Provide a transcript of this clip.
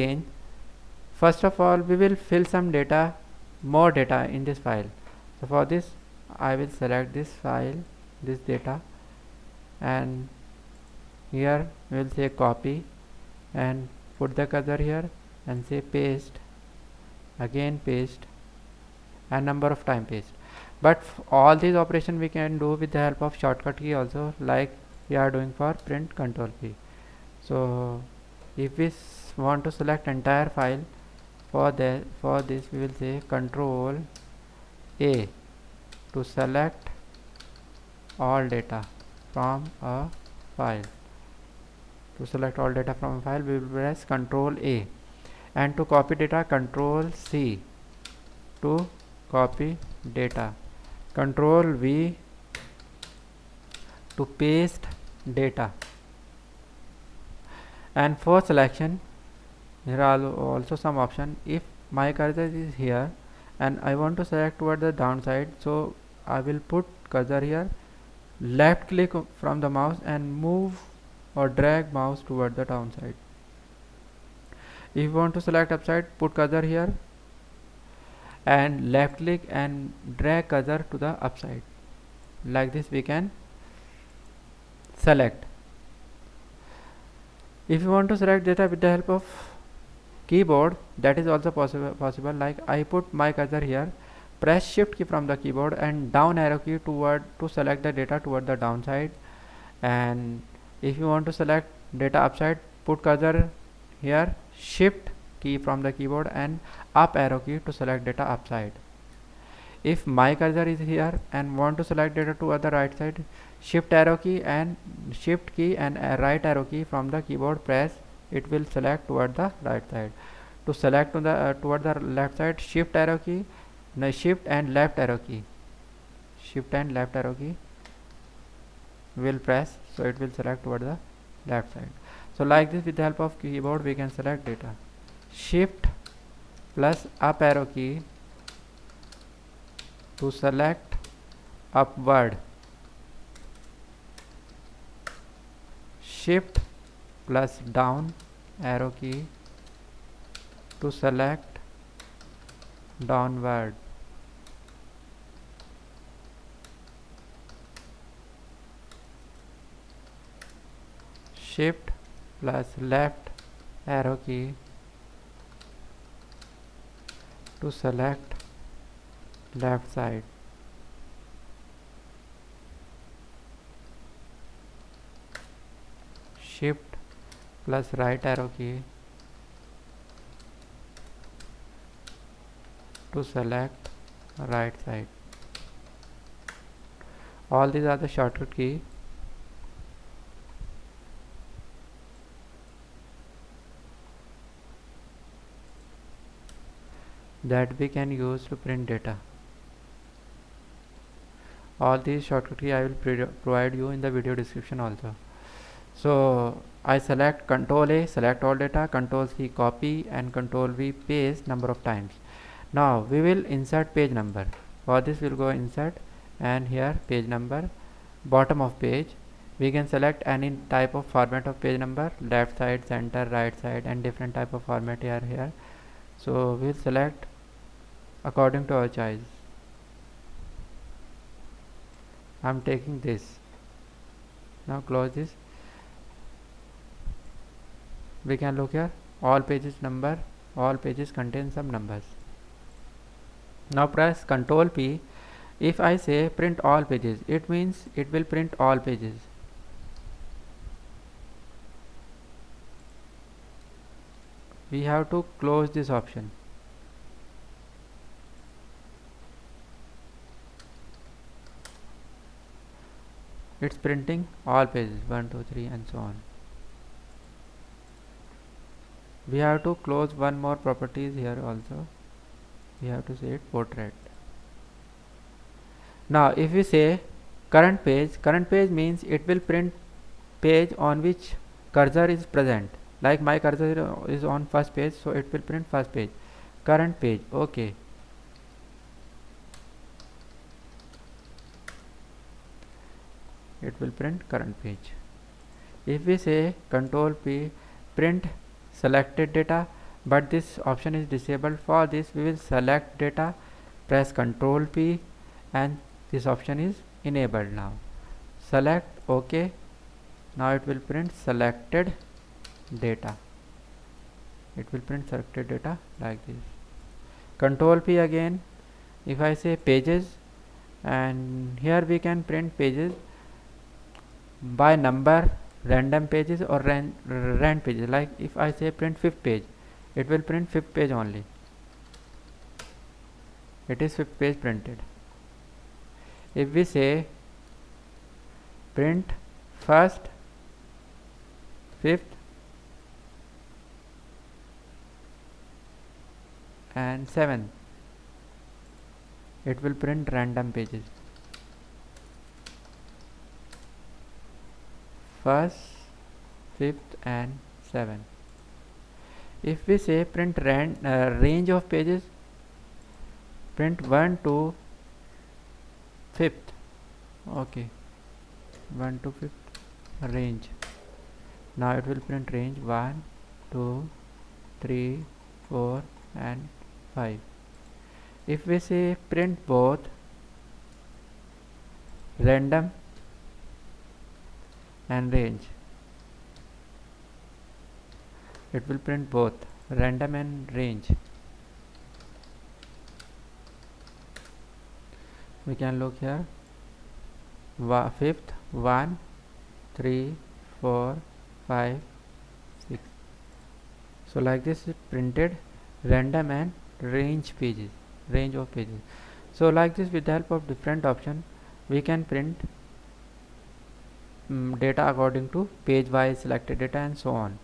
change. First of all, we will fill some data, more data in this file. So for this, I will select this file, this data, and here we will say copy and put the cursor here and say paste, again paste, and number of time paste. But all these operations we can do with the help of shortcut key also, like we are doing for print control P. So if we want to select entire file, for this we will say control A to select all data from a file. To select all data from a file, we will press control A, and to copy data, control C to copy data, control V to paste data. And for selection, there are also some option. If my cursor is here and I want to select toward the downside, so I will put cursor here, left click from the mouse and move or drag mouse toward the downside. If you want to select upside, put cursor here and left click and drag cursor to the upside. Like this we can select. If you want to select data with the help of keyboard, that is also possible. Like I put my cursor here, press shift key from the keyboard and down arrow key to select the data toward the downside. And if you want to select data upside, put cursor here, shift key from the keyboard and up arrow key to select data upside. If my cursor is here and want to select data to other right side, shift key and right arrow key from the keyboard press, it will select toward the right side. To select to the toward the left side, shift key, shift and left arrow key will press, so it will select toward the left side. So like this, with the help of keyboard we can select data. Shift plus up arrow key to select upward, shift plus down arrow key to select downward, shift plus left arrow key to select left side, shift plus right arrow key to select right side. All these are the shortcut key. That we can use to print data. All these shortcut key I will provide you in the video description also. So I select control A, select all data, control C copy and control V paste number of times. Now we will insert page number. For this we will go insert and here page number, bottom of page. We can select any type of format of page number, left side, center, right side, and different type of format are here. So we will select according to our choice. I am taking this. Now close this. We can look here, all pages number, all pages contain some numbers. Now press Ctrl P. If I say print all pages, it means it will print all pages. We have to close this option. It's printing all pages 1, 2, 3 and so on. We have to close one more properties here also. We have to say it portrait. Now if we say current page means it will print page on which cursor is present. Like my cursor is on first page, so it will print first page. Current page, okay. It will print current page. If we say Control P, print selected data, but this option is disabled. For this we will select data, press Ctrl P, and this option is enabled. Now select OK. Now it will print selected data. It will print selected data like this. Ctrl P again. If I say pages, and here we can print pages by number, random pages or rand pages. Like if I say print 5th page, it will print 5th page only. It is 5th page printed. If we say print 1st, 5th and 7th, it will print random pages. 1st, 5th and 7th. If we say print range of pages, print 1 to 5th. Okay, 1 to 5th range. Now it will print range 1, 2, 3, 4 and 5. If we say print both random and range, it will print both random and range. We can look here. 5th 1, 3, 4, 5, 6. So like this it printed random and range of pages. So like this, with the help of different option, we can print data according to page wise selected data and so on.